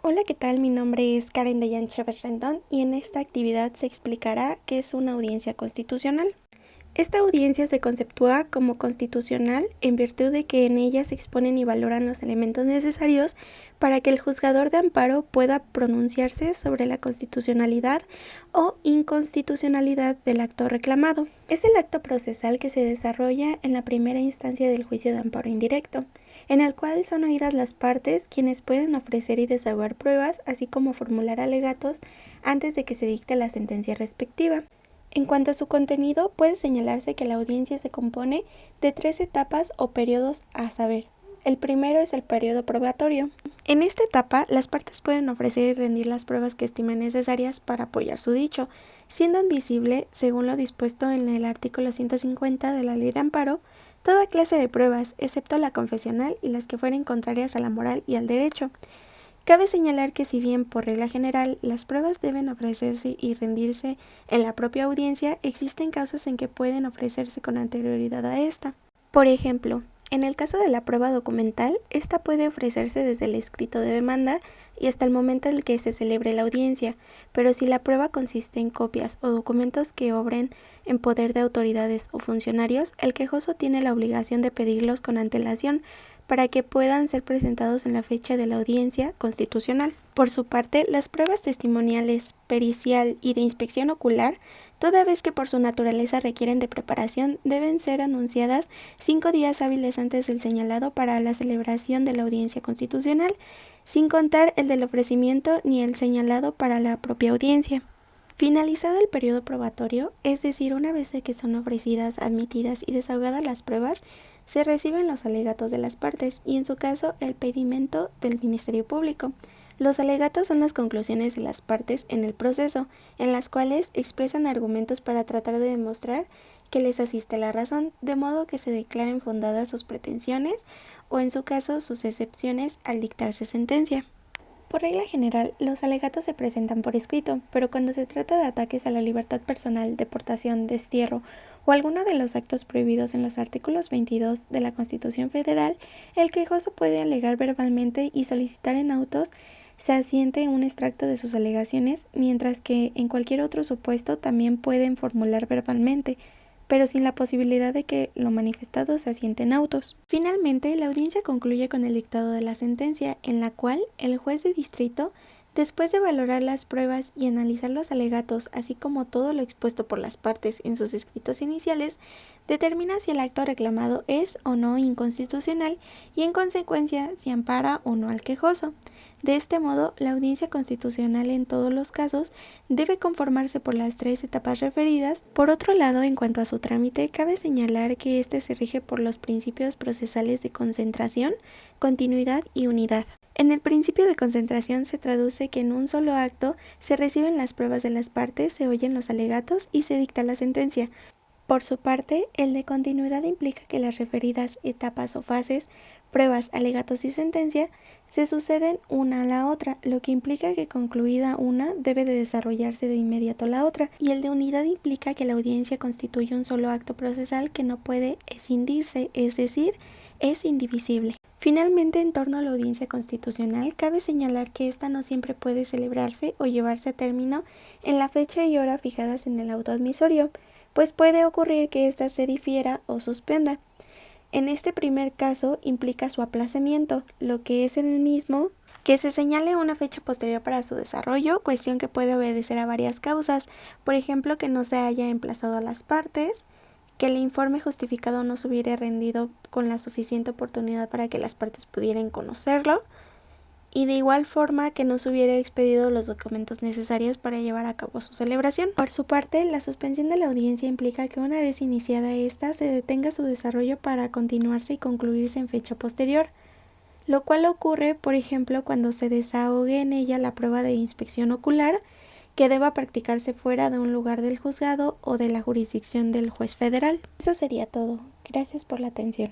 Hola, ¿qué tal? Mi nombre es Karen Dayan Chávez Rendón y en esta actividad se explicará qué es una audiencia constitucional. Esta audiencia se conceptúa como constitucional en virtud de que en ella se exponen y valoran los elementos necesarios para que el juzgador de amparo pueda pronunciarse sobre la constitucionalidad o inconstitucionalidad del acto reclamado. Es el acto procesal que se desarrolla en la primera instancia del juicio de amparo indirecto, en el cual son oídas las partes quienes pueden ofrecer y desahogar pruebas, así como formular alegatos antes de que se dicte la sentencia respectiva. En cuanto a su contenido, puede señalarse que la audiencia se compone de 3 etapas o periodos a saber. El primero es el periodo probatorio. En esta etapa, las partes pueden ofrecer y rendir las pruebas que estimen necesarias para apoyar su dicho, siendo admisible, según lo dispuesto en el artículo 150 de la Ley de Amparo, toda clase de pruebas, excepto la confesional y las que fueren contrarias a la moral y al derecho. Cabe señalar que si bien por regla general las pruebas deben ofrecerse y rendirse en la propia audiencia, existen casos en que pueden ofrecerse con anterioridad a esta. Por ejemplo, en el caso de la prueba documental, esta puede ofrecerse desde el escrito de demanda y hasta el momento en el que se celebre la audiencia, pero si la prueba consiste en copias o documentos que obren en poder de autoridades o funcionarios, el quejoso tiene la obligación de pedirlos con antelación para que puedan ser presentados en la fecha de la audiencia constitucional. Por su parte, las pruebas testimoniales, pericial y de inspección ocular, toda vez que por su naturaleza requieren de preparación, deben ser anunciadas 5 días hábiles antes del señalado para la celebración de la audiencia constitucional, sin contar el del ofrecimiento ni el señalado para la propia audiencia. Finalizado el periodo probatorio, es decir, una vez que son ofrecidas, admitidas y desahogadas las pruebas, se reciben los alegatos de las partes y, en su caso, el pedimento del Ministerio Público. Los alegatos son las conclusiones de las partes en el proceso, en las cuales expresan argumentos para tratar de demostrar que les asiste la razón, de modo que se declaren fundadas sus pretensiones o, en su caso, sus excepciones al dictarse sentencia. Por regla general, los alegatos se presentan por escrito, pero cuando se trata de ataques a la libertad personal, deportación, destierro o alguno de los actos prohibidos en los artículos 22 de la Constitución Federal, el quejoso puede alegar verbalmente y solicitar en autos se asiente un extracto de sus alegaciones, mientras que en cualquier otro supuesto también pueden formular verbalmente, pero sin la posibilidad de que lo manifestado se asiente en autos. Finalmente, la audiencia concluye con el dictado de la sentencia, en la cual el juez de distrito, después de valorar las pruebas y analizar los alegatos, así como todo lo expuesto por las partes en sus escritos iniciales, determina si el acto reclamado es o no inconstitucional y, en consecuencia, si ampara o no al quejoso. De este modo, la audiencia constitucional en todos los casos debe conformarse por las 3 etapas referidas. Por otro lado, en cuanto a su trámite, cabe señalar que éste se rige por los principios procesales de concentración, continuidad y unidad. En el principio de concentración se traduce que en un solo acto se reciben las pruebas de las partes, se oyen los alegatos y se dicta la sentencia. Por su parte, el de continuidad implica que las referidas etapas o fases, pruebas, alegatos y sentencia, se suceden una a la otra, lo que implica que concluida una debe de desarrollarse de inmediato la otra, y el de unidad implica que la audiencia constituye un solo acto procesal que no puede escindirse, es decir, es indivisible. Finalmente, en torno a la audiencia constitucional, cabe señalar que ésta no siempre puede celebrarse o llevarse a término en la fecha y hora fijadas en el auto admisorio, pues puede ocurrir que ésta se difiera o suspenda. En este primer caso implica su aplazamiento, lo que es el mismo que se señale una fecha posterior para su desarrollo, cuestión que puede obedecer a varias causas, por ejemplo, que no se haya emplazado a las partes, que el informe justificado no se hubiera rendido con la suficiente oportunidad para que las partes pudieran conocerlo, y de igual forma que no se hubiera expedido los documentos necesarios para llevar a cabo su celebración. Por su parte, la suspensión de la audiencia implica que una vez iniciada esta, se detenga su desarrollo para continuarse y concluirse en fecha posterior, lo cual ocurre, por ejemplo, cuando se desahogue en ella la prueba de inspección ocular, que deba practicarse fuera de un lugar del juzgado o de la jurisdicción del juez federal. Eso sería todo. Gracias por la atención.